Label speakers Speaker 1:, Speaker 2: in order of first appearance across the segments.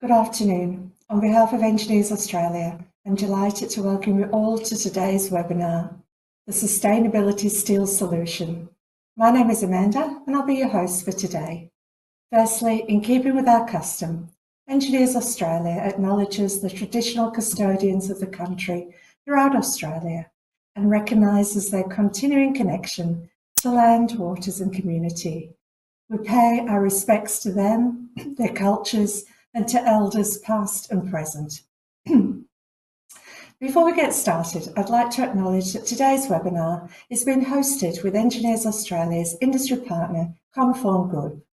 Speaker 1: Good afternoon. On behalf of Engineers Australia, I'm delighted to welcome you all to today's webinar, The Sustainability Steel Solution. My name is Amanda and I'll be your host for today. Firstly, in keeping with our custom, Engineers Australia acknowledges the traditional custodians of the country throughout Australia and recognises their continuing connection to land, waters and community. We pay our respects to them, their cultures, and to elders past and present. Before we get started, I'd like to acknowledge that today's webinar is being hosted with Engineers Australia's industry partner, Conform Group.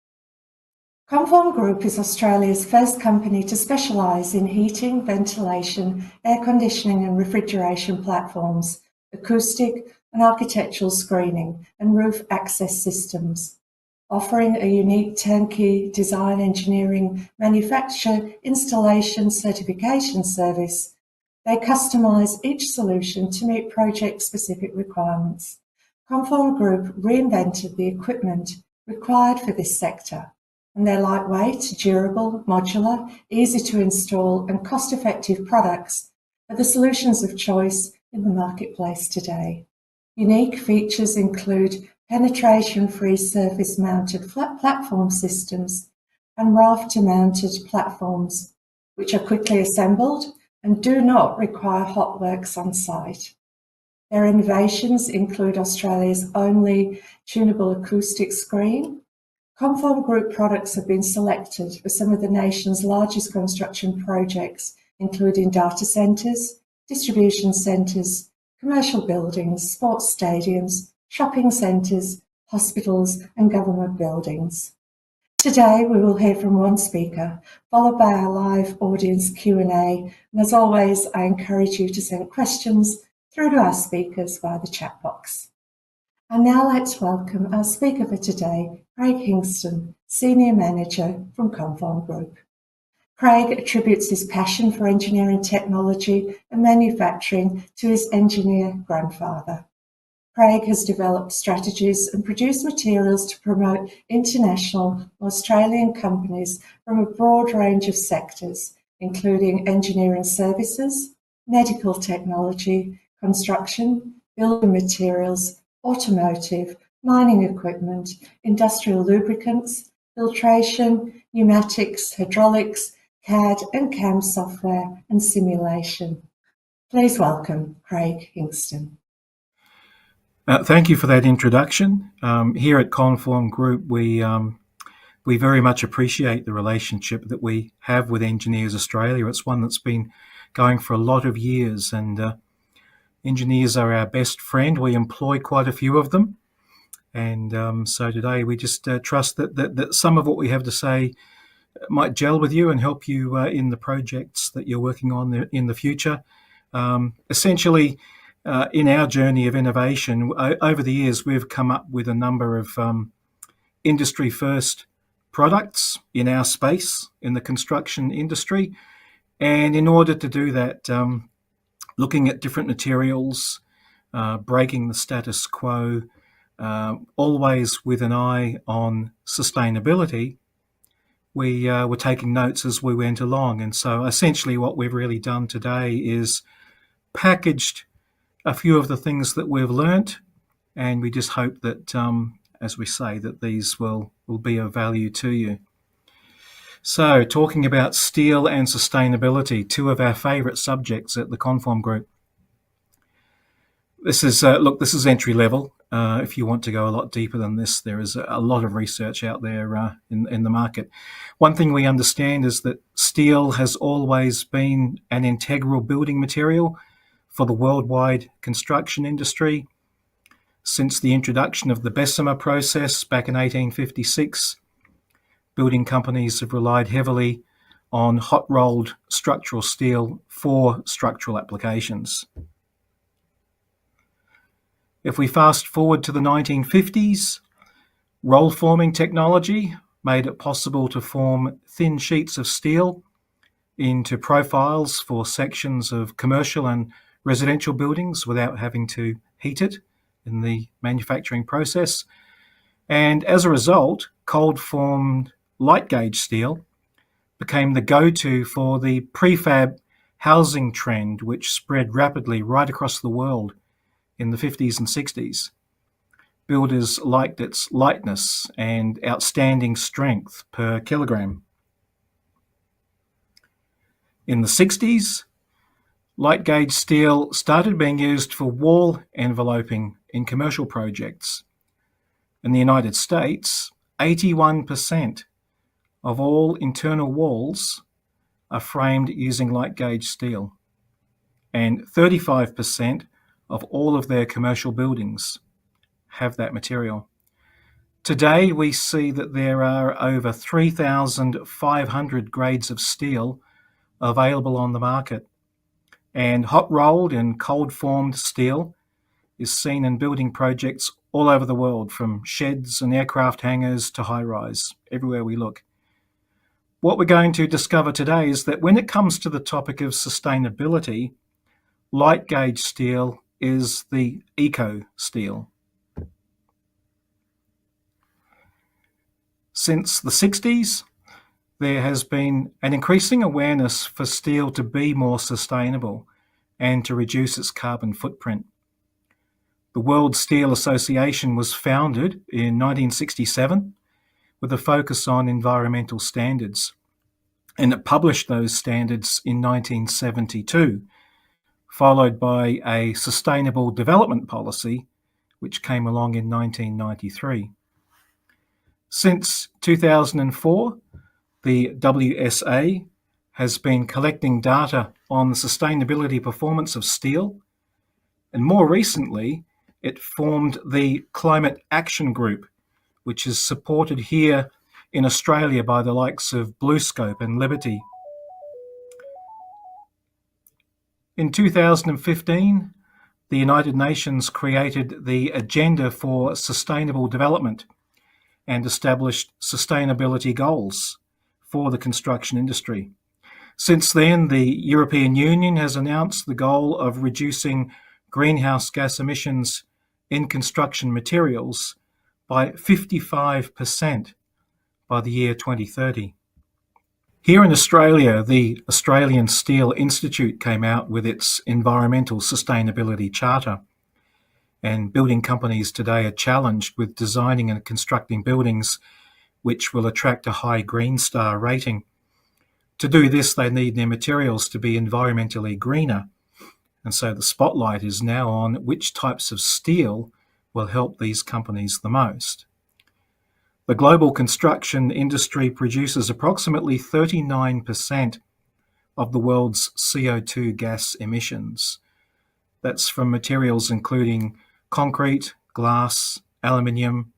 Speaker 1: Conform Group is Australia's first company to specialise in heating, ventilation, air conditioning and refrigeration platforms, acoustic and architectural screening and roof access systems, offering a unique turnkey design, engineering, manufacture, installation, certification service. They customise each solution to meet project-specific requirements. Conform Group reinvented the equipment required for this sector, and their lightweight, durable, modular, easy to install and cost-effective products are the solutions of choice in the marketplace today. Unique features include penetration-free surface-mounted flat platform systems and rafter-mounted platforms, which are quickly assembled and do not require hot works on site. Their innovations include Australia's only tunable acoustic screen. Conform Group products have been selected for some of the nation's largest construction projects, including data centres, distribution centres, commercial buildings, sports stadiums, shopping centres, hospitals and government buildings. Today we will hear from one speaker, followed by our live audience Q&A, and as always I encourage you to send questions through to our speakers via the chat box. And now let's welcome our speaker for today, Craig Hingston, Senior Manager from Conform Group. Craig attributes his passion for engineering technology and manufacturing to his engineer grandfather. Craig has developed strategies and produced materials to promote international Australian companies from a broad range of sectors, including engineering services, medical technology, construction, building materials, automotive, mining equipment, industrial lubricants, filtration, pneumatics, hydraulics, CAD and CAM software and simulation. Please welcome Craig Hingston.
Speaker 2: Thank you for that introduction. Here at Conform Group, we very much appreciate the relationship that we have with Engineers Australia. It's one that's been going for a lot of years, and engineers are our best friend. We employ quite a few of them, and so today we just trust that some of what we have to say might gel with you and help you in the projects that you're working on in the future. Essentially, in our journey of innovation, over the years, we've come up with a number of industry-first products in our space, in the construction industry. And in order to do that, looking at different materials, breaking the status quo, always with an eye on sustainability, we were taking notes as we went along. And so essentially what we've really done today is packaged a few of the things that we've learnt, and we just hope that, as we say, that these will be of value to you. So, talking about steel and sustainability, two of our favourite subjects at the Conform Group. This is this is entry level. If you want to go a lot deeper than this, there is a lot of research out there in the market. One thing we understand is that steel has always been an integral building material for the worldwide construction industry. Since the introduction of the Bessemer process back in 1856, building companies have relied heavily on hot-rolled structural steel for structural applications. If we fast forward to the 1950s, roll forming technology made it possible to form thin sheets of steel into profiles for sections of commercial and residential buildings without having to heat it in the manufacturing process. And as a result, cold formed light gauge steel became the go-to for the prefab housing trend, which spread rapidly right across the world in the 50s and 60s. Builders liked its lightness and outstanding strength per kilogram. In the 60s, light gauge steel started being used for wall enveloping in commercial projects. In the United States, 81% of all internal walls are framed using light gauge steel, and 35% of all of their commercial buildings have that material. Today, we see that there are over 3,500 grades of steel available on the market, and hot-rolled and cold-formed steel is seen in building projects all over the world, from sheds and aircraft hangars to high-rise, everywhere we look. What we're going to discover today is that when it comes to the topic of sustainability, light gauge steel is the eco steel. Since the 60s, there has been an increasing awareness for steel to be more sustainable and to reduce its carbon footprint. The World Steel Association was founded in 1967 with a focus on environmental standards, and it published those standards in 1972, followed by a Sustainable Development Policy, which came along in 1993. Since 2004, the WSA has been collecting data on the sustainability performance of steel, and more recently, it formed the Climate Action Group, which is supported here in Australia by the likes of BlueScope and Liberty. In 2015, the United Nations created the Agenda for Sustainable Development and established sustainability goals for the construction industry. Since then, the European Union has announced the goal of reducing greenhouse gas emissions in construction materials by 55% by the year 2030. Here in Australia, the Australian Steel Institute came out with its Environmental Sustainability Charter, and building companies today are challenged with designing and constructing buildings which will attract a high Green Star rating. To do this, they need their materials to be environmentally greener, and so the spotlight is now on which types of steel will help these companies the most. The global construction industry produces approximately 39% of the world's CO2 gas emissions. That's from materials including concrete, glass, aluminium,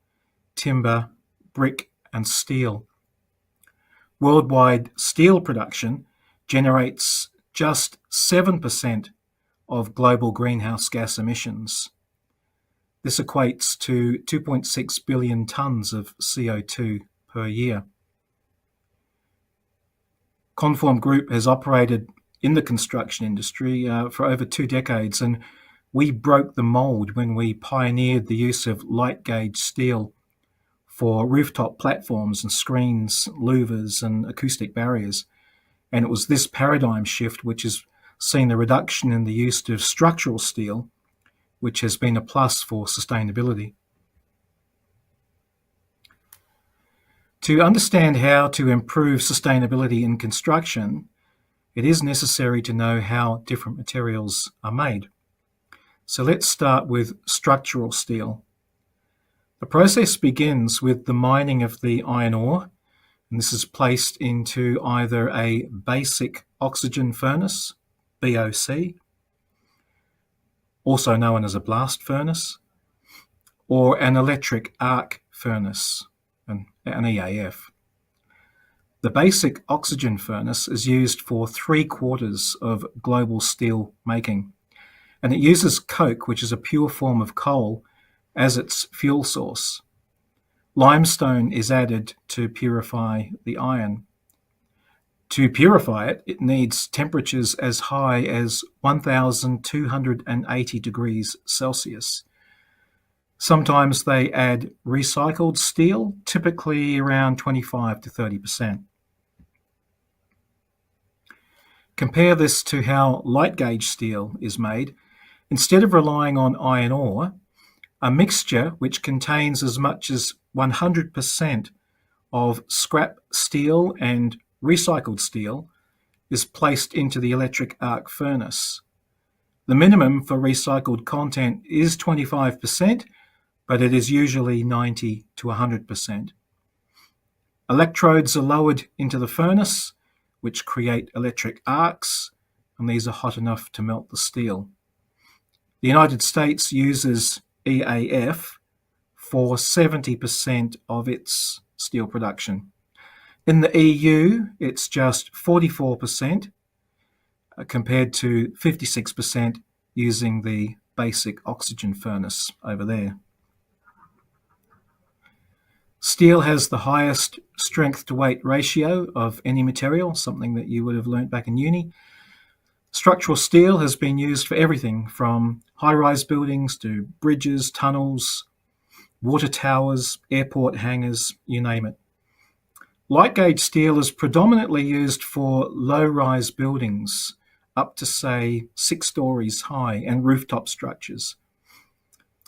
Speaker 2: timber, brick, and steel. Worldwide steel production generates just 7% of global greenhouse gas emissions. This equates to 2.6 billion tonnes of CO2 per year. Conform Group has operated in the construction industry for over 2 decades, and we broke the mould when we pioneered the use of light gauge steel for rooftop platforms and screens, louvers, and acoustic barriers. And it was this paradigm shift which has seen a reduction in the use of structural steel, which has been a plus for sustainability. To understand how to improve sustainability in construction, it is necessary to know how different materials are made. So let's start with structural steel. The process begins with the mining of the iron ore, and this is placed into either a basic oxygen furnace, BOC, also known as a blast furnace, or an electric arc furnace, an EAF. The basic oxygen furnace is used for 3/4 of global steel making, and it uses coke, which is a pure form of coal, as its fuel source. Limestone is added to purify the iron. To purify it, it needs temperatures as high as 1,280 degrees Celsius. Sometimes they add recycled steel, typically around 25 to 30%. Compare this to how light gauge steel is made. Instead of relying on iron ore, a mixture which contains as much as 100% of scrap steel and recycled steel is placed into the electric arc furnace. The minimum for recycled content is 25%, but it is usually 90 to 100%. Electrodes are lowered into the furnace, which create electric arcs, and these are hot enough to melt the steel. The United States uses EAF for 70% of its steel production. In the EU, it's just 44% compared to 56% using the basic oxygen furnace over there. Steel has the highest strength to weight ratio of any material, something that you would have learnt back in uni. Structural steel has been used for everything from high-rise buildings to bridges, tunnels, water towers, airport hangars, you name it. Light gauge steel is predominantly used for low-rise buildings up to, say, 6 stories high and rooftop structures.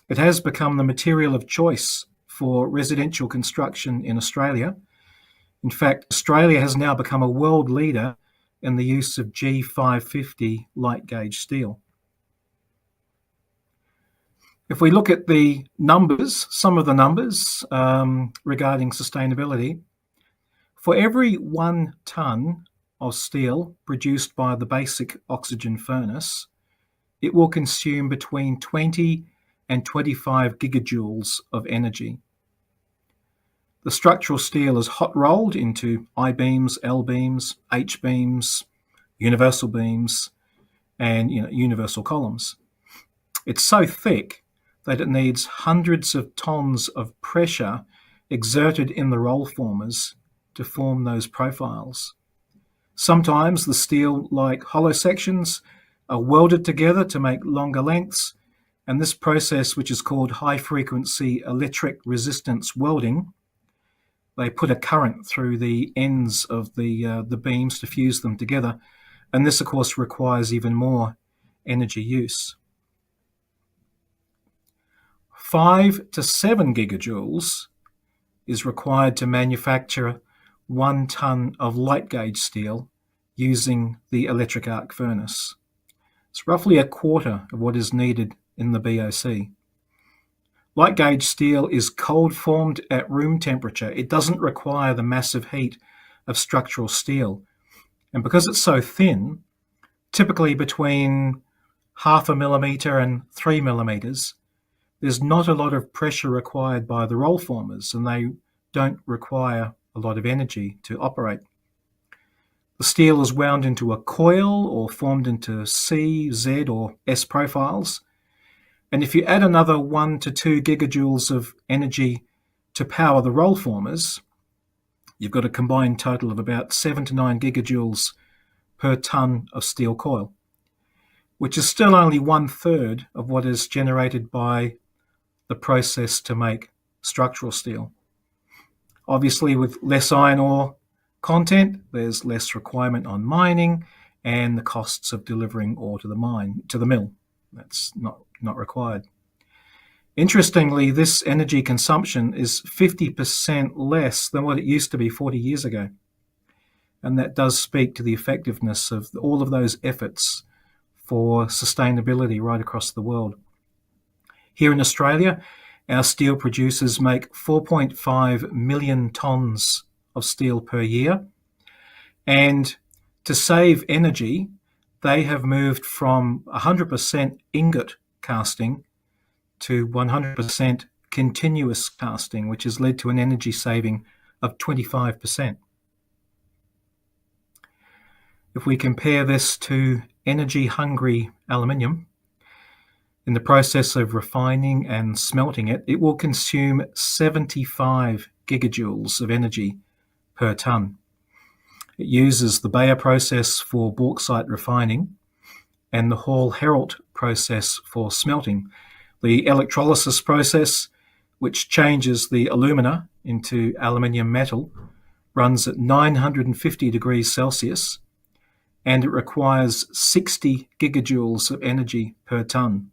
Speaker 2: It has become the material of choice for residential construction in Australia. In fact, Australia has now become a world leader in the use of G550 light gauge steel. If we look at the numbers, some of the numbers regarding sustainability, for every 1 tonne of steel produced by the basic oxygen furnace, it will consume between 20 and 25 gigajoules of energy. The structural steel is hot rolled into I-beams, L-beams, H-beams, universal beams, and universal columns. It's so thick that it needs hundreds of tons of pressure exerted in the roll formers to form those profiles. Sometimes the steel, like hollow sections, are welded together to make longer lengths, and this process, which is called high-frequency electric resistance welding, they put a current through the ends of the beams to fuse them together, and this, of course, requires even more energy use. 5 to 7 gigajoules is required to manufacture 1 tonne of light gauge steel using the electric arc furnace. It's roughly a quarter of what is needed in the BOC. Light gauge steel is cold formed at room temperature. It doesn't require the massive heat of structural steel. And because it's so thin, typically between 0.5 millimetre and 3 millimetres, there's not a lot of pressure required by the roll formers, and they don't require a lot of energy to operate. The steel is wound into a coil or formed into C, Z or S profiles. And if you add another 1 to 2 gigajoules of energy to power the roll formers, you've got a combined total of about 7 to 9 gigajoules per tonne of steel coil, which is still only 1/3 of what is generated by the process to make structural steel. Obviously, with less iron ore content, there's less requirement on mining and the costs of delivering ore to the mill. That's not required. Interestingly, this energy consumption is 50% less than what it used to be 40 years ago. And that does speak to the effectiveness of all of those efforts for sustainability right across the world. Here in Australia, our steel producers make 4.5 million tonnes of steel per year. And to save energy, they have moved from 100% ingot casting to 100% continuous casting, which has led to an energy saving of 25%. If we compare this to energy-hungry aluminium, in the process of refining and smelting it, it will consume 75 gigajoules of energy per tonne. It uses the Bayer process for bauxite refining and the Hall-Héroult process for smelting. The electrolysis process, which changes the alumina into aluminium metal, runs at 950 degrees Celsius, and it requires 60 gigajoules of energy per tonne.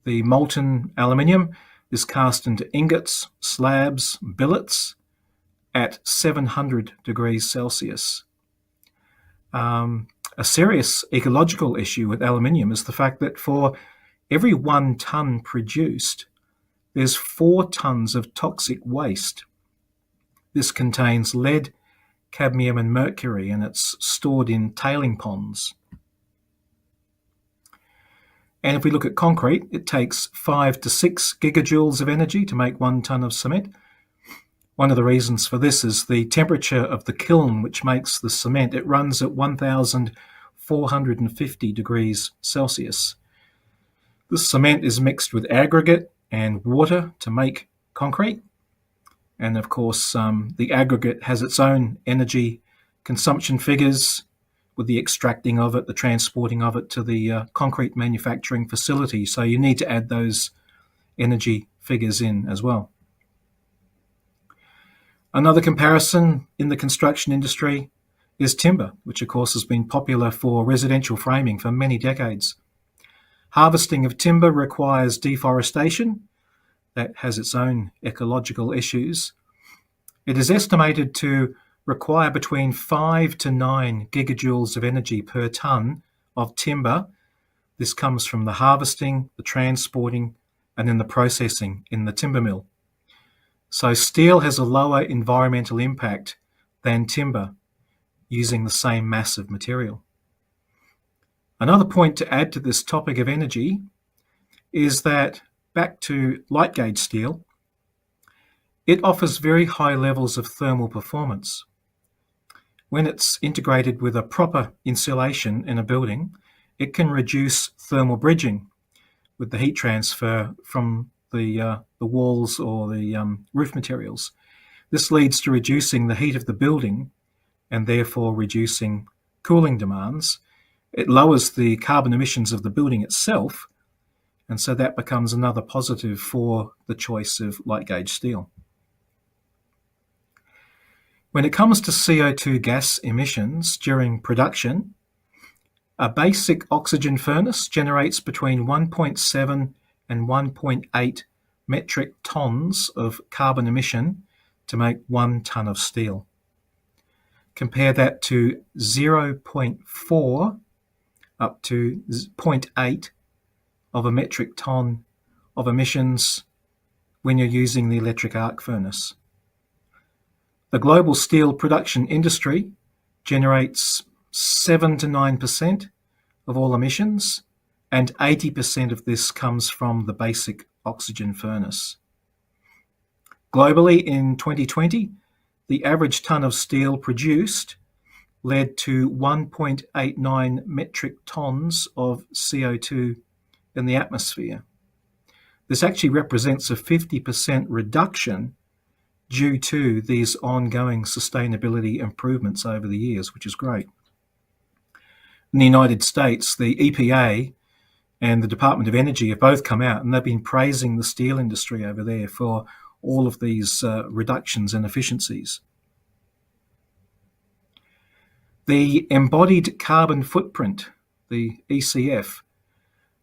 Speaker 2: The molten aluminium is cast into ingots, slabs, billets at 700 degrees Celsius. A serious ecological issue with aluminium is the fact that for every 1 tonne produced, there's 4 tonnes of toxic waste. This contains lead, cadmium and mercury, and it's stored in tailing ponds. And if we look at concrete, it takes 5 to 6 gigajoules of energy to make 1 tonne of cement. One of the reasons for this is the temperature of the kiln which makes the cement. It runs at 1,450 degrees Celsius. The cement is mixed with aggregate and water to make concrete. And of course, the aggregate has its own energy consumption figures with the extracting of it, the transporting of it to the concrete manufacturing facility. So you need to add those energy figures in as well. Another comparison in the construction industry is timber, which of course has been popular for residential framing for many decades. Harvesting of timber requires deforestation. That has its own ecological issues. It is estimated to require between 5 to 9 gigajoules of energy per tonne of timber. This comes from the harvesting, the transporting, and then the processing in the timber mill. So steel has a lower environmental impact than timber using the same mass of material. Another point to add to this topic of energy is that back to light gauge steel, it offers very high levels of thermal performance. When it's integrated with a proper insulation in a building, it can reduce thermal bridging with the heat transfer from the walls or the roof materials. This leads to reducing the heat of the building and therefore reducing cooling demands. It lowers the carbon emissions of the building itself, and so that becomes another positive for the choice of light gauge steel. When it comes to CO2 gas emissions during production, a basic oxygen furnace generates between 1.7 and 1.8 metric tonnes of carbon emission to make 1 tonne of steel. Compare that to 0.4 up to 0.8 of a metric tonne of emissions when you're using the electric arc furnace. The global steel production industry generates 7 to 9% of all emissions, and 80% of this comes from the basic oxygen furnace. Globally in 2020, the average tonne of steel produced led to 1.89 metric tonnes of CO2 in the atmosphere. This actually represents a 50% reduction due to these ongoing sustainability improvements over the years, which is great. In the United States, the EPA and the Department of Energy have both come out and they've been praising the steel industry over there for all of these reductions in efficiencies. The embodied carbon footprint, the ECF,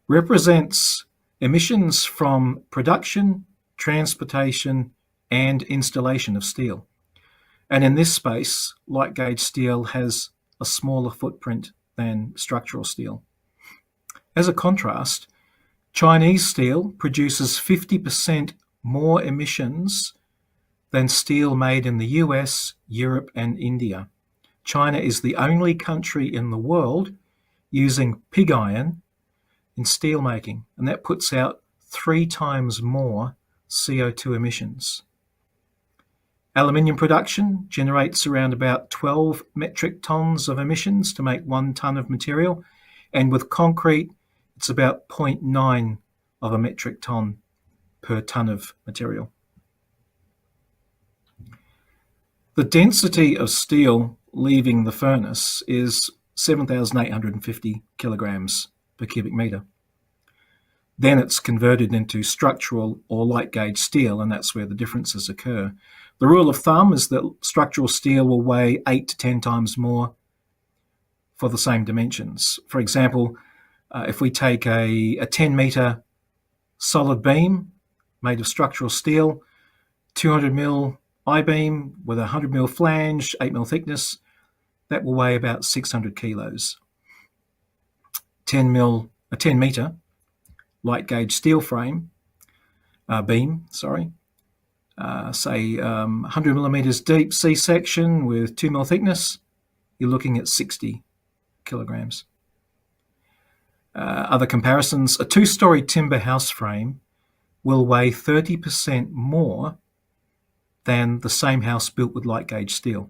Speaker 2: represents emissions from production, transportation, and installation of steel. And in this space, light gauge steel has a smaller footprint than structural steel. As a contrast, Chinese steel produces 50% more emissions than steel made in the US, Europe, and India. China is the only country in the world using pig iron in steel making, and that puts out 3 times more CO2 emissions. Aluminium production generates around about 12 metric tonnes of emissions to make 1 tonne of material, and with concrete, it's about 0.9 of a metric tonne per tonne of material. The density of steel leaving the furnace is 7,850 kilograms per cubic metre. Then it's converted into structural or light gauge steel, and that's where the differences occur. The rule of thumb is that structural steel will weigh 8 to 10 times more for the same dimensions. For example, if we take a 10-metre solid beam made of structural steel, 200mm I-beam with a 100mm flange, 8mm thickness, that will weigh about 600 kilos. A 10-metre light gauge steel beam, say 100 millimeters deep C-section with 2mm thickness, you're looking at 60 kilograms. Other comparisons, a 2-story timber house frame will weigh 30% more than the same house built with light gauge steel.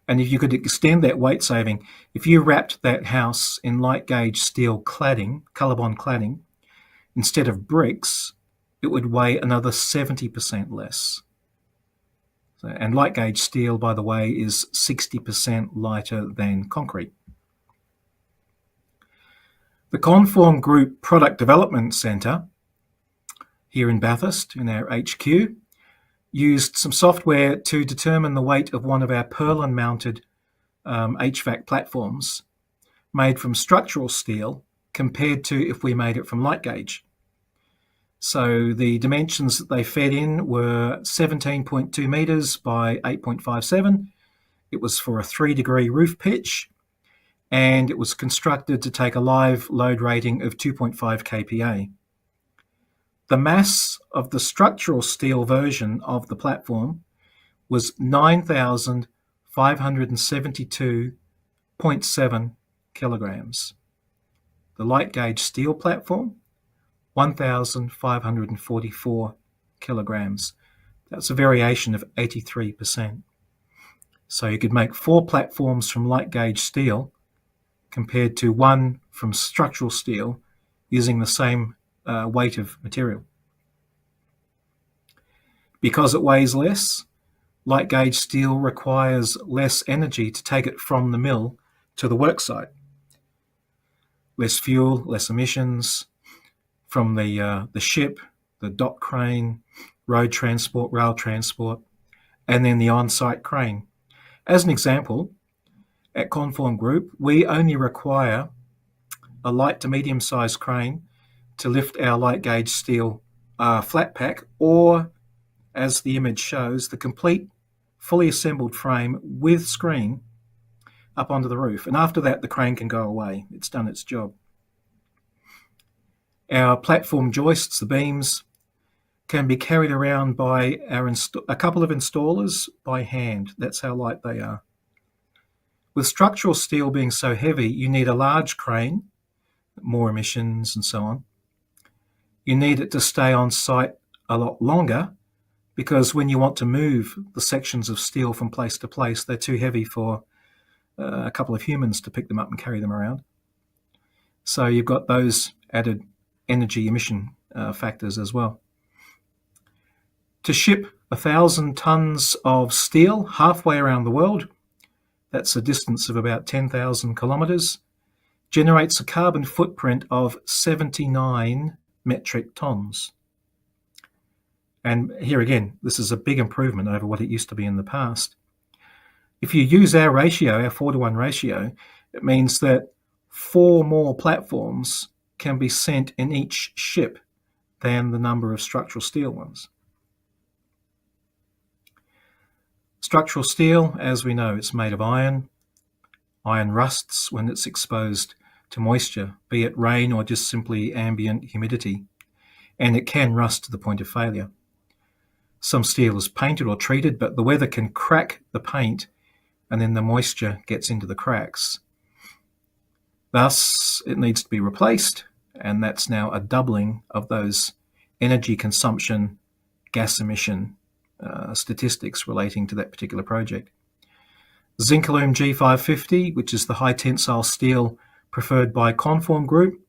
Speaker 2: And if you could extend that weight saving, if you wrapped that house in light gauge steel cladding, COLORBOND cladding, instead of bricks, it would weigh another 70% less. And light gauge steel, by the way, is 60% lighter than concrete. The Conform Group Product Development Centre here in Bathurst, in our HQ, used some software to determine the weight of one of our purlin-mounted HVAC platforms made from structural steel compared to if we made it from light gauge. So the dimensions that they fed in were 17.2 metres by 8.57. It was for a 3-degree roof pitch, and it was constructed to take a live load rating of 2.5 kPa. The mass of the structural steel version of the platform was 9,572.7 kilograms. The light gauge steel platform, 1,544 kilograms. That's a variation of 83%. So you could make 4 platforms from light gauge steel compared to 1 from structural steel using the same weight of material. Because it weighs less, light gauge steel requires less energy to take it from the mill to the worksite. Less fuel, less emissions from the ship, the dock crane, road transport, rail transport, and then the on-site crane. As an example, at Conform Group, we only require a light to medium-sized crane to lift our light gauge steel flat pack, or, as the image shows, the complete fully assembled frame with screen up onto the roof. And after that, the crane can go away. It's done its job. Our platform joists, the beams, can be carried around by a couple of installers by hand. That's how light they are. With structural steel being so heavy, you need a large crane, more emissions and so on. You need it to stay on site a lot longer, because when you want to move the sections of steel from place to place, they're too heavy for a couple of humans to pick them up and carry them around. So you've got those added energy emission factors as well. To ship 1,000 tonnes of steel halfway around the world, that's a distance of about 10,000 kilometres, generates a carbon footprint of 79 metric tonnes. And here again, this is a big improvement over what it used to be in the past. If you use our ratio, our 4-to-1 ratio, it means that 4 more platforms can be sent in each ship than the number of structural steel ones. Structural steel, as we know, it's made of iron. Iron rusts when it's exposed to moisture, be it rain or just simply ambient humidity, and it can rust to the point of failure. Some steel is painted or treated, but the weather can crack the paint and then the moisture gets into the cracks. Thus, it needs to be replaced, and that's now a doubling of those energy consumption, gas emission statistics relating to that particular project. Zincalume G550, which is the high tensile steel preferred by Conform Group.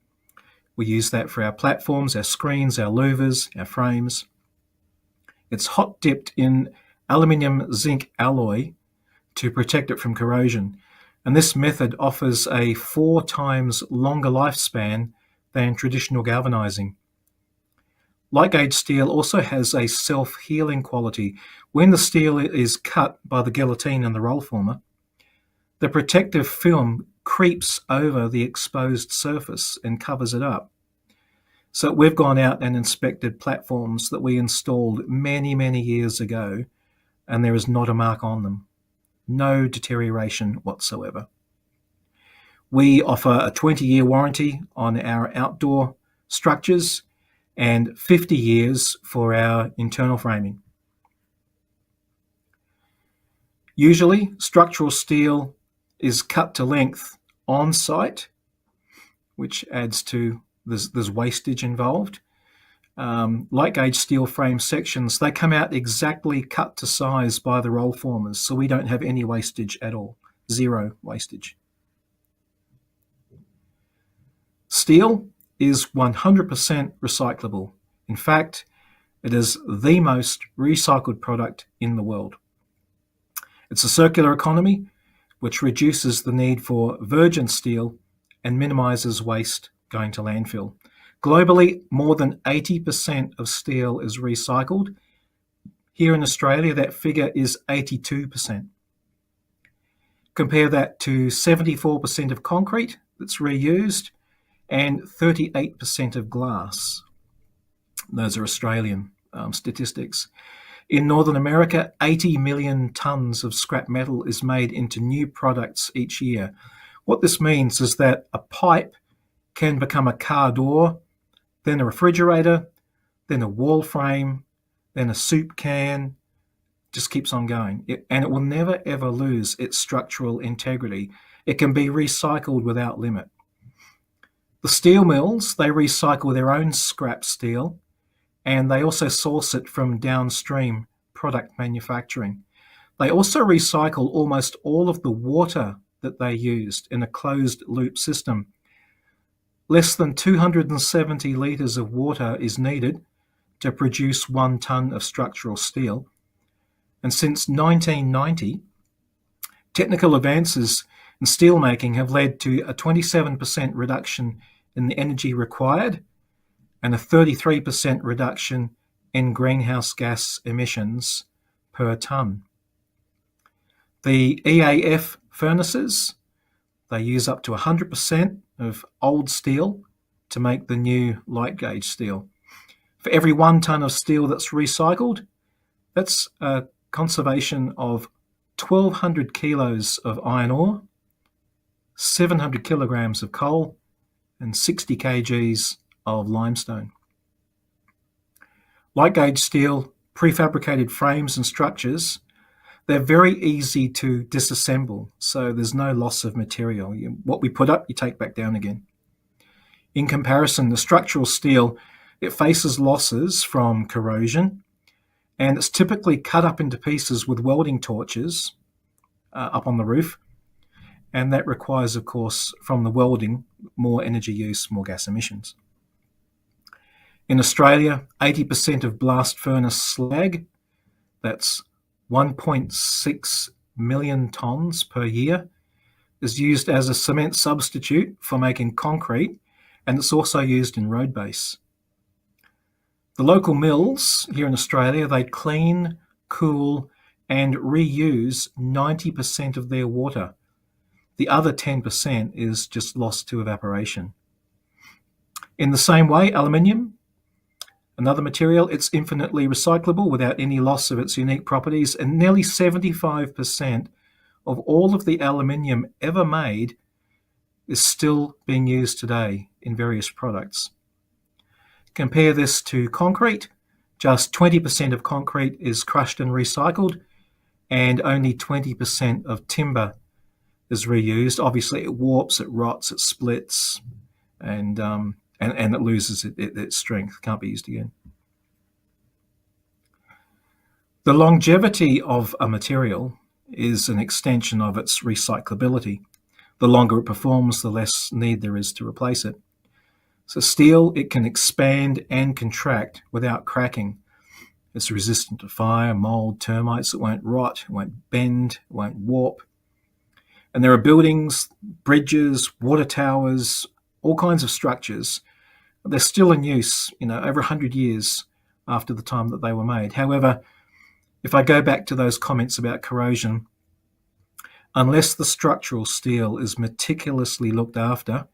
Speaker 2: We use that for our platforms, our screens, our louvers, our frames. It's hot dipped in aluminium zinc alloy to protect it from corrosion. And this method offers a 4 times longer lifespan than traditional galvanizing. Light gauge steel also has a self-healing quality. When the steel is cut by the guillotine and the roll former, the protective film creeps over the exposed surface and covers it up. So we've gone out and inspected platforms that we installed many, many years ago, and there is not a mark on them. No deterioration whatsoever. We offer a 20-year warranty on our outdoor structures and 50 years for our internal framing. Usually, structural steel is cut to length on site, which adds to there's wastage involved. Light gauge steel frame sections, they come out exactly cut to size by the roll formers, so we don't have any wastage at all, zero wastage. Steel is 100% recyclable. In fact, it is the most recycled product in the world. It's a circular economy which reduces the need for virgin steel and minimises waste going to landfill. Globally, more than 80% of steel is recycled. Here in Australia, that figure is 82%. Compare that to 74% of concrete that's reused and 38% of glass. Those are Australian statistics. In Northern America, 80 million tonnes of scrap metal is made into new products each year. What this means is that a pipe can become a car door, then a refrigerator, then a wall frame, then a soup can, just keeps on going. And it will never ever lose its structural integrity. It can be recycled without limit. The steel mills, they recycle their own scrap steel, and they also source it from downstream product manufacturing. They also recycle almost all of the water that they used in a closed loop system. Less than 270 litres of water is needed to produce 1 tonne of structural steel. And since 1990, technical advances in steelmaking have led to a 27% reduction in the energy required and a 33% reduction in greenhouse gas emissions per tonne. The EAF furnaces, they use up to 100% of old steel to make the new light gauge steel. For every 1 tonne of steel that's recycled, that's a conservation of 1,200 kilos of iron ore, 700 kilograms of coal, and 60 kgs of limestone. Light gauge steel, prefabricated frames and structures, they're very easy to disassemble, so there's no loss of material. What we put up, you take back down again. In comparison, the structural steel, it faces losses from corrosion, and it's typically cut up into pieces with welding torches up on the roof, and that requires, of course, from the welding, more energy use, more gas emissions. In Australia, 80% of blast furnace slag, that's 1.6 million tonnes per year, is used as a cement substitute for making concrete, and it's also used in road base. The local mills here in Australia, they clean, cool, and reuse 90% of their water. The other 10% is just lost to evaporation. In the same way, aluminium, another material, it's infinitely recyclable without any loss of its unique properties, and nearly 75% of all of the aluminium ever made is still being used today in various products. Compare this to concrete. Just 20% of concrete is crushed and recycled, and only 20% of timber is reused. Obviously, it warps, it rots, it splits, and it loses its strength, can't be used again. The longevity of a material is an extension of its recyclability. The longer it performs, the less need there is to replace it. So steel, it can expand and contract without cracking. It's resistant to fire, mold, termites. It won't rot, it won't bend, it won't warp. And there are buildings, bridges, water towers, all kinds of structures. They're still in use, over 100 years after the time that they were made. However, if I go back to those comments about corrosion, unless the structural steel is meticulously looked after.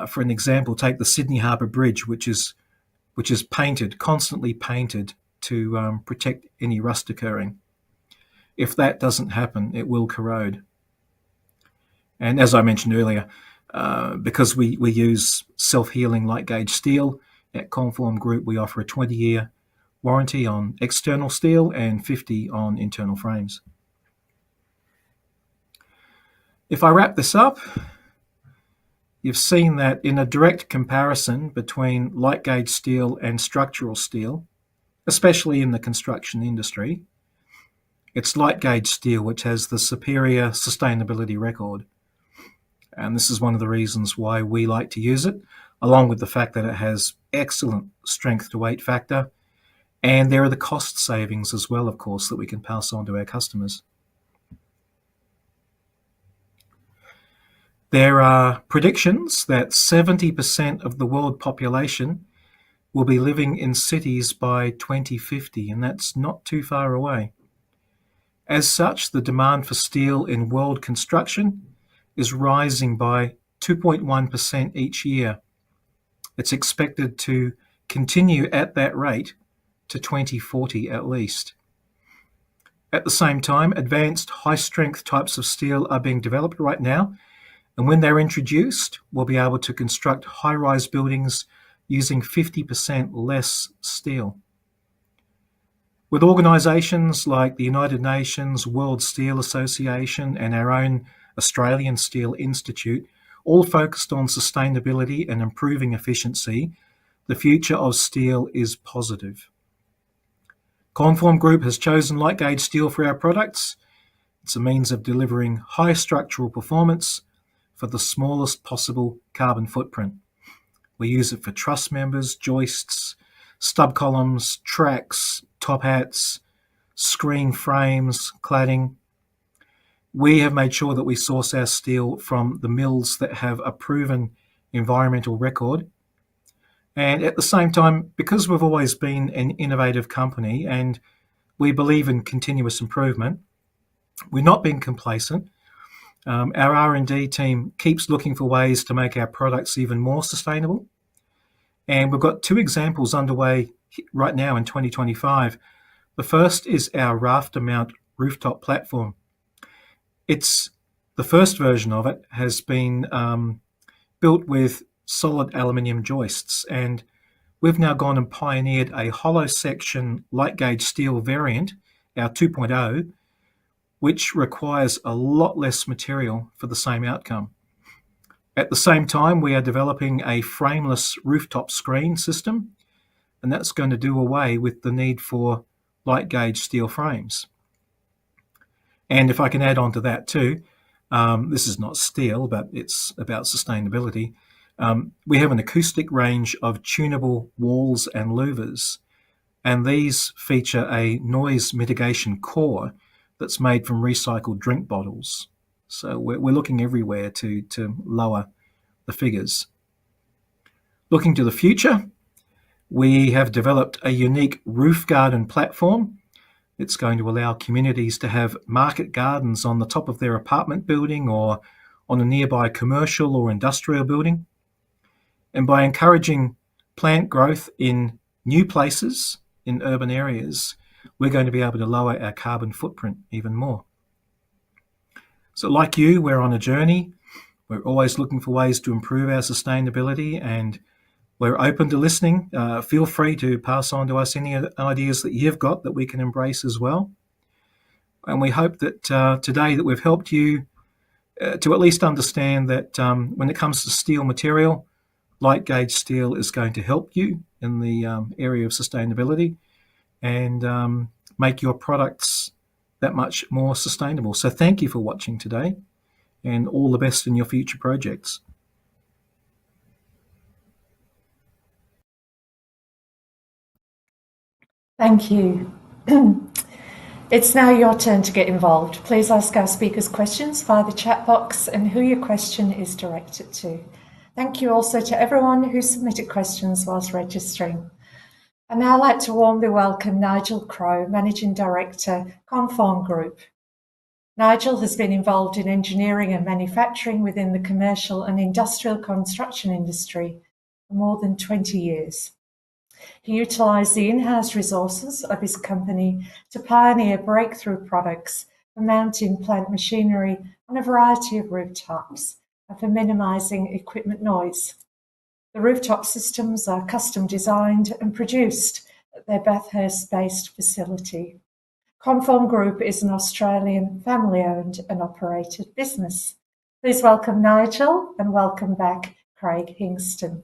Speaker 2: For an example, take the Sydney Harbour Bridge, which is painted, constantly painted to protect any rust occurring. If that doesn't happen, it will corrode. And as I mentioned earlier, because we use self-healing light gauge steel, at Conform Group we offer a 20-year warranty on external steel and 50 on internal frames. If I wrap this up, you've seen that in a direct comparison between light gauge steel and structural steel, especially in the construction industry, it's light gauge steel which has the superior sustainability record. And this is one of the reasons why we like to use it, along with the fact that it has excellent strength to weight factor. And there are the cost savings as well, of course, that we can pass on to our customers. There are predictions that 70% of the world population will be living in cities by 2050, and that's not too far away. As such, the demand for steel in world construction is rising by 2.1% each year. It's expected to continue at that rate to 2040 at least. At the same time, advanced high-strength types of steel are being developed right now, and when they're introduced, we'll be able to construct high-rise buildings using 50% less steel. With organisations like the United Nations, World Steel Association, and our own Australian Steel Institute, all focused on sustainability and improving efficiency, the future of steel is positive. Conform Group has chosen light gauge steel for our products. It's a means of delivering high structural performance for the smallest possible carbon footprint. We use it for truss members, joists, stub columns, tracks, top hats, screen frames, cladding. We have made sure that we source our steel from the mills that have a proven environmental record. And at the same time, because we've always been an innovative company and we believe in continuous improvement, we're not being complacent. Our R&D team keeps looking for ways to make our products even more sustainable. And we've got 2 examples underway right now in 2025. The first is our rafter mount rooftop platform. It's the first version of it has been built with solid aluminium joists, and we've now gone and pioneered a hollow section light gauge steel variant, our 2.0, which requires a lot less material for the same outcome. At the same time, we are developing a frameless rooftop screen system, and that's going to do away with the need for light gauge steel frames. And if I can add on to that too, this is not steel, but it's about sustainability. We have an acoustic range of tunable walls and louvers, and these feature a noise mitigation core that's made from recycled drink bottles. So we're looking everywhere to lower the figures. Looking to the future, we have developed a unique roof garden platform. It's going to allow communities to have market gardens on the top of their apartment building or on a nearby commercial or industrial building. And by encouraging plant growth in new places, in urban areas, we're going to be able to lower our carbon footprint even more. So like you, we're on a journey. We're always looking for ways to improve our sustainability, and we're open to listening. Feel free to pass on to us any ideas that you've got that we can embrace as well. And we hope that today that we've helped you to at least understand that when it comes to steel material, light gauge steel is going to help you in the area of sustainability and make your products that much more sustainable. So thank you for watching today, and all the best in your future projects.
Speaker 1: Thank you. It's now your turn to get involved. Please ask our speakers questions via the chat box and who your question is directed to. Thank you also to everyone who submitted questions whilst registering. I'd now like to warmly welcome Nigel Crowe, Managing Director, Conform Group. Nigel has been involved in engineering and manufacturing within the commercial and industrial construction industry for more than 20 years. He utilised the in-house resources of his company to pioneer breakthrough products for mounting plant machinery on a variety of rooftops and for minimising equipment noise. The rooftop systems are custom designed and produced at their Bathurst-based facility. Conform Group is an Australian family-owned and operated business. Please welcome Nigel and welcome back Craig Hingston.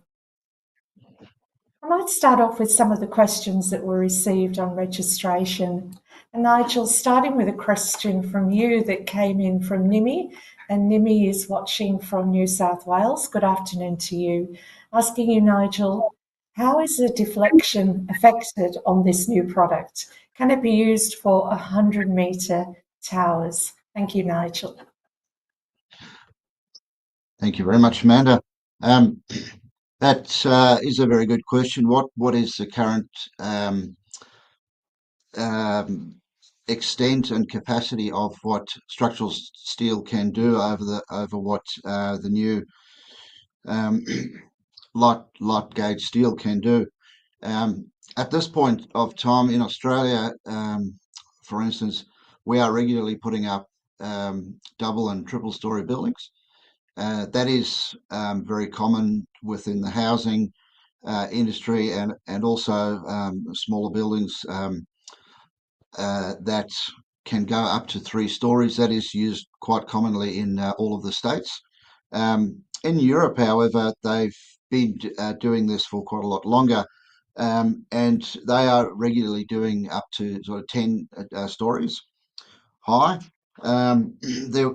Speaker 1: I might start off with some of the questions that were received on registration. And Nigel, starting with a question from you that came in from Nimi, and Nimi is watching from New South Wales. Good afternoon to you. Asking you, Nigel, how is the deflection affected on this new product? Can it be used for 100-metre towers? Thank you, Nigel.
Speaker 3: Thank you very much, Amanda. That is a very good question. What is the current extent and capacity of what structural steel can do over what the new light gauge steel can do? At this point of time in Australia, for instance, we are regularly putting up double and triple story buildings. That is very common within the housing industry and also smaller buildings that can go up to 3 stories. That is used quite commonly in all of the states. In Europe, however, they've been doing this for quite a lot longer, and they are regularly doing up to sort of 10 stories high. There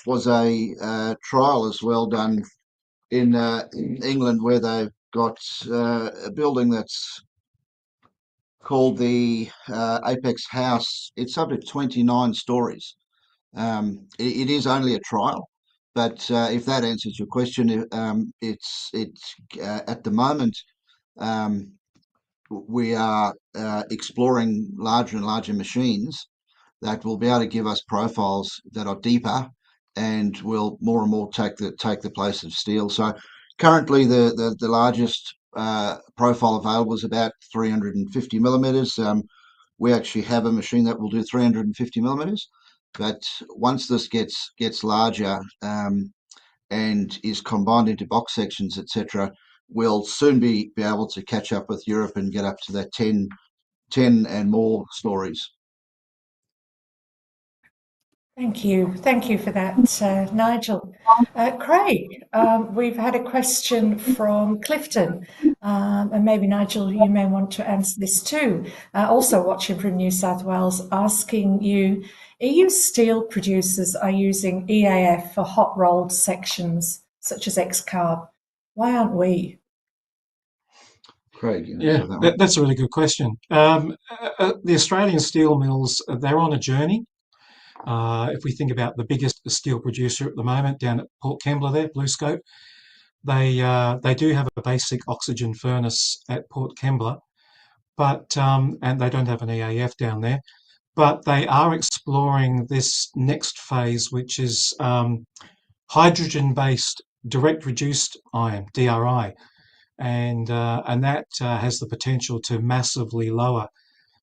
Speaker 3: was a trial as well done in England where they've got a building that's called the Apex House. It's up to 29 stories. It is only a trial, but if that answers your question, it's at the moment we are exploring larger and larger machines that will be able to give us profiles that are deeper and will more and more take the place of steel. So currently the largest profile available is about 350 millimeters. We actually have a machine that will do 350 millimeters, but once this gets larger and is combined into box sections, etc., we'll soon be able to catch up with Europe and get up to that 10 and more stories.
Speaker 1: Thank you. Thank you for that, Nigel. Craig, we've had a question from Clifton, and maybe Nigel, you may want to answer this too. Also watching from New South Wales, asking you, EU steel producers are using EAF for hot rolled sections such as X-Carb. Why aren't we?
Speaker 3: Craig,
Speaker 2: Yeah, that's a really good question. The Australian steel mills, they're on a journey. If we think about the biggest steel producer at the moment down at Port Kembla there, BlueScope, they do have a basic oxygen furnace at Port Kembla, but and they don't have an EAF down there, but they are exploring this next phase, which is hydrogen-based direct reduced iron (DRI), and that has the potential to massively lower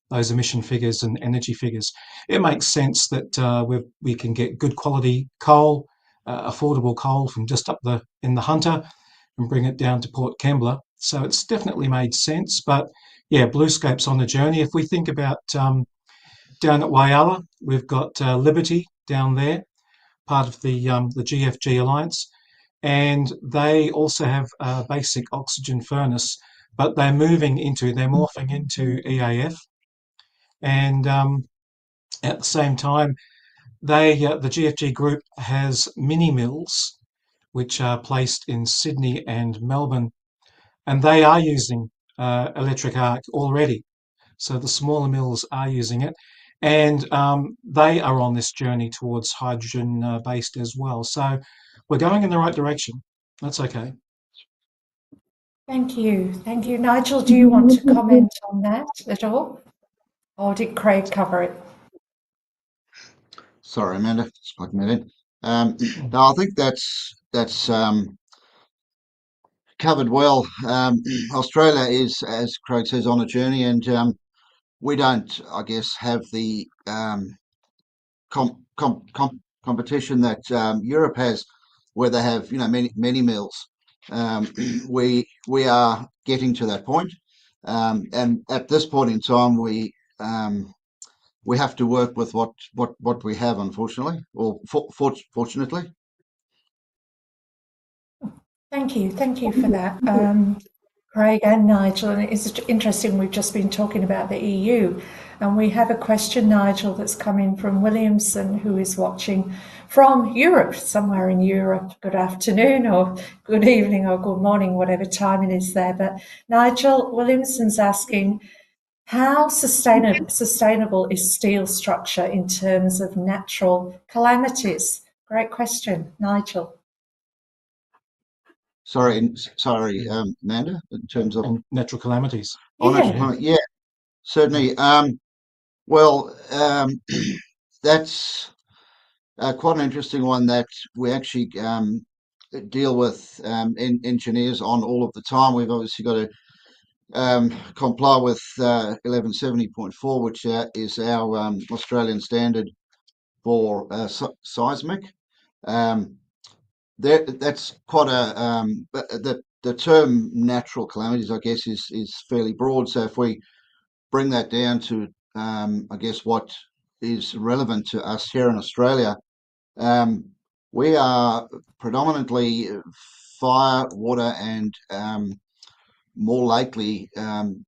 Speaker 2: those emission figures and energy figures. It makes sense that we can get good quality coal, affordable coal from just up in the Hunter and bring it down to Port Kembla. So it's definitely made sense. But yeah, BlueScope's on the journey. If we think about down at Whyalla, we've got Liberty down there, part of the GFG Alliance, and they also have a basic oxygen furnace, but they're morphing into EAF. And at the same time, the GFG group has mini mills, which are placed in Sydney and Melbourne, and they are using electric arc already. So the smaller mills are using it, and they are on this journey towards hydrogen based as well. So we're going in the right direction. That's okay.
Speaker 1: Thank you. Thank you. Nigel, do you want to comment on that at all? Or did Craig cover it?
Speaker 3: Sorry, Amanda, just plugging that in. No, I think that's covered well. Australia is, as Craig says, on a journey, and we don't, I guess, have the competition that Europe has, where they have many mills. We are getting to that point, and at this point in time, we have to work with what we have, unfortunately, or fortunately.
Speaker 1: Thank you for that, Craig and Nigel. And it's interesting, we've just been talking about the EU, and we have a question, Nigel, that's coming from Williamson, who is watching from Europe, somewhere in Europe. Good afternoon, or good evening, or good morning, whatever time it is there. But Nigel Williamson's asking, how sustainable is steel structure in terms of natural calamities? Great question, Nigel.
Speaker 3: Sorry, Amanda, in terms of
Speaker 2: natural calamities.
Speaker 3: Yeah, certainly. Well, that's quite an interesting one that we actually deal with engineers on all of the time. We've obviously got to comply with 1170.4, which is our Australian standard for seismic. That's quite the term natural calamities, I guess, is fairly broad. So if we bring that down to, I guess, what is relevant to us here in Australia, we are predominantly fire, water, and more likely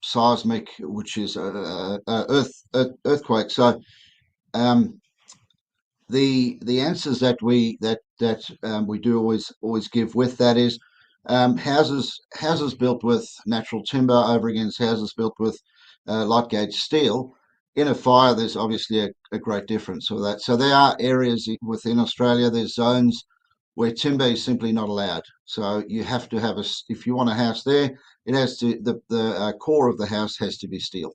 Speaker 3: seismic, which is earthquake. So the answers that we do always give with that is houses built with natural timber over against houses built with light gauge steel. In a fire, there's obviously a great difference for that. So there are areas within Australia, there's zones where timber is simply not allowed. So you have to have if you want a house there, it has to the core of the house has to be steel.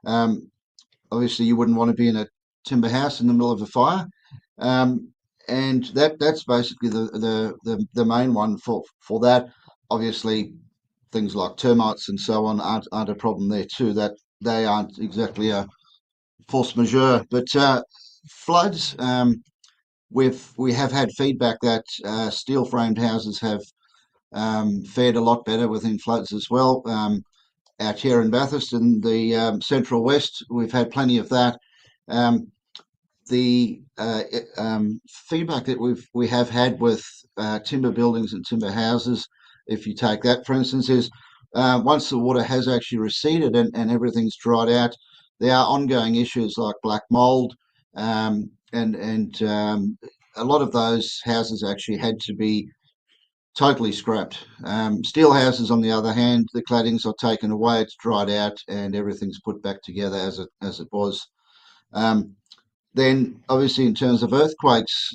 Speaker 3: Obviously, you wouldn't want to be in a timber house in the middle of a fire. And that's basically the main one for that. Obviously, things like termites and so on aren't a problem there too. That they aren't exactly a force majeure. But floods, we have had feedback that steel framed houses have fared a lot better within floods as well. Out here in Bathurst in the Central West, we've had plenty of that. The feedback that we have had with timber buildings and timber houses, if you take that for instance, is once the water has actually receded and everything's dried out, there are ongoing issues like black mold, and a lot of those houses actually had to be totally scrapped. Steel houses, on the other hand, the claddings are taken away, it's dried out, and everything's put back together as it was. Then, obviously, in terms of earthquakes,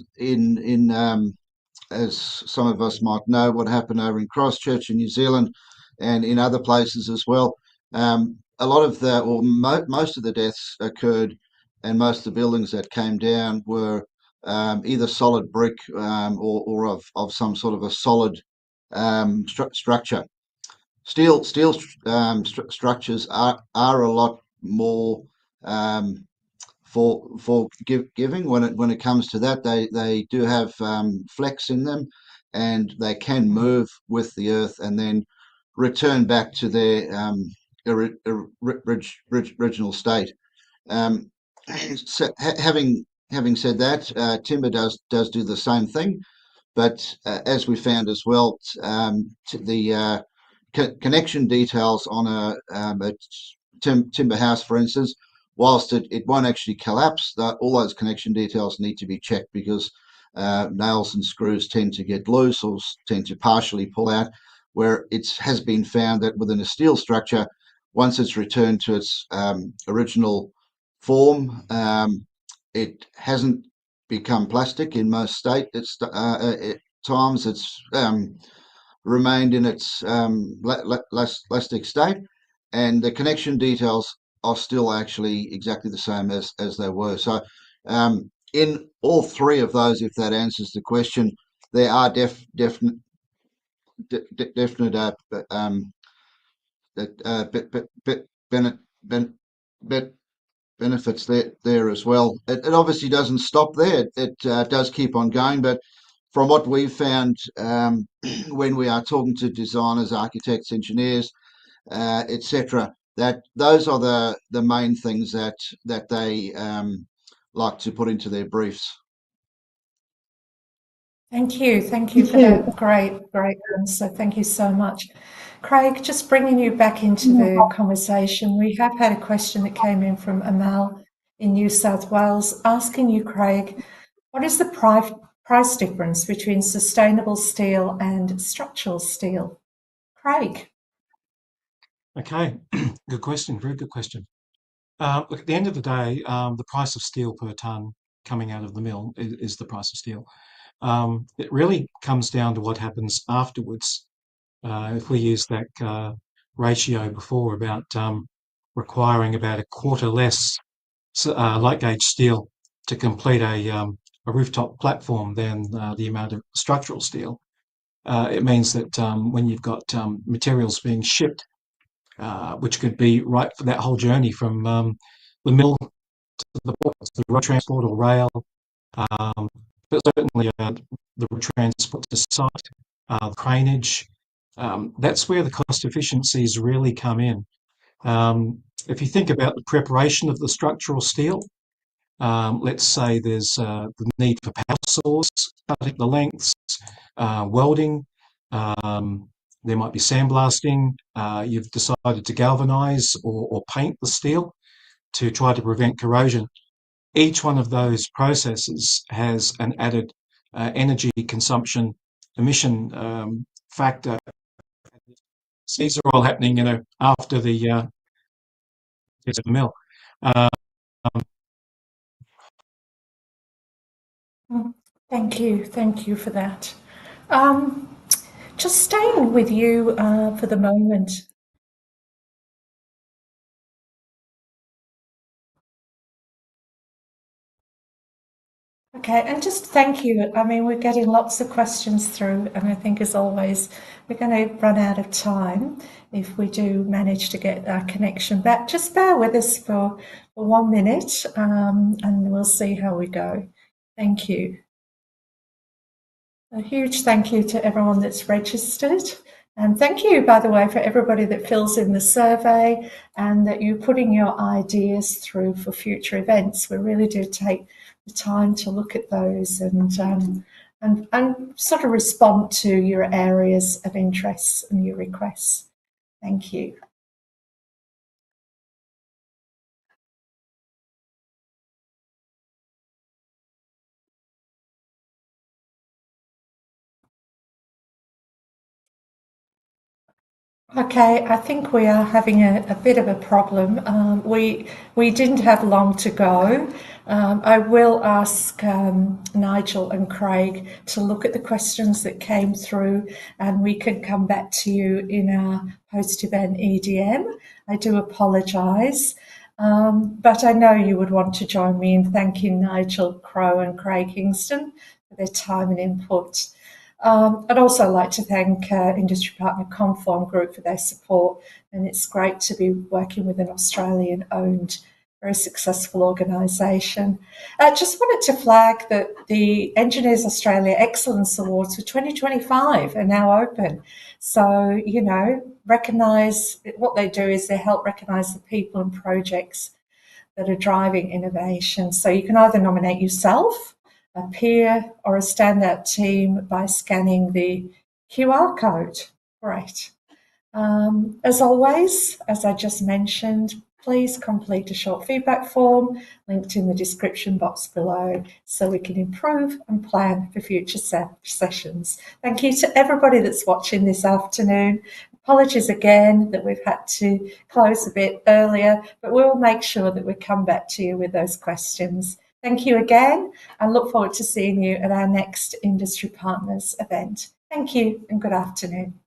Speaker 3: as some of us might know, what happened over in Christchurch in New Zealand and in other places as well, a lot of most of the deaths occurred, and most of the buildings that came down were either solid brick or of some sort of a solid structure. Steel structures are a lot more forgiving when it comes to that. They do have flex in them, and they can move with the earth and then return back to their original state. So having said that, timber does do the same thing, but as we found as well, the connection details on a timber house, for instance, whilst it won't actually collapse, all those connection details need to be checked, because nails and screws tend to get loose or tend to partially pull out, where it has been found that within a steel structure, once it's returned to its original form, it hasn't become plastic in most times. It's remained in its plastic state, and the connection details are still actually exactly the same as they were. So in all three of those, if that answers the question, there are definite benefits there as well. It obviously doesn't stop there. It does keep on going, but from what we've found, when we are talking to designers, architects, engineers, etc., that those are the main things that they like to put into their briefs.
Speaker 1: Thank you for that great answer. Thank you so much. Craig, just bringing you back into the conversation, we have had a question that came in from Amal in New South Wales asking you, Craig, what is the price difference between sustainable steel and structural steel? Craig.
Speaker 2: Okay, good question, very good question. Look, at the end of the day, the price of steel per tonne coming out of the mill is the price of steel. It really comes down to what happens afterwards. If we use that ratio before about requiring about a quarter less light gauge steel to complete a rooftop platform than the amount of structural steel, it means that when you've got materials being shipped, which could be right for that whole journey from the mill to the port, the road transport or rail, but certainly the road transport to site, the craneage, that's where the cost efficiencies really come in. If you think about the preparation of the structural steel, let's say there's the need for power saws, cutting the lengths, welding, there might be sandblasting, you've decided to galvanise or paint the steel to try to prevent corrosion. Each one of those processes has an added energy consumption emission factor. These are all happening, after the mill.
Speaker 1: Thank you for that. Just staying with you for the moment. Okay, and just thank you. I mean, we're getting lots of questions through, and I think, as always, we're going to run out of time if we do manage to get our connection back. Just bear with us for 1 minute, and we'll see how we go. Thank you. A huge thank you to everyone that's registered. And thank you, by the way, for everybody that fills in the survey and that you're putting your ideas through for future events. We really do take the time to look at those and sort of respond to your areas of interest and your requests. Thank you. Okay, I think we are having a bit of a problem. We didn't have long to go. I will ask Nigel and Craig to look at the questions that came through, and we can come back to you in our post-event EDM. I do apologise, but I know you would want to join me in thanking Nigel Crowe and Craig Kingston for their time and input. I'd also like to thank industry partner Conform Group for their support, and it's great to be working with an Australian-owned, very successful organisation. Just wanted to flag that the Engineers Australia Excellence Awards for 2025 are now open. So, recognise what they do is they help recognise the people and projects that are driving innovation. So you can either nominate yourself, a peer, or a standout team by scanning the QR code. Great. As always, as I just mentioned, please complete a short feedback form linked in the description box below so we can improve and plan for future sessions. Thank you to everybody that's watching this afternoon. Apologies again that we've had to close a bit earlier, but we'll make sure that we come back to you with those questions. Thank you again, and look forward to seeing you at our next Industry Partners event. Thank you and good afternoon.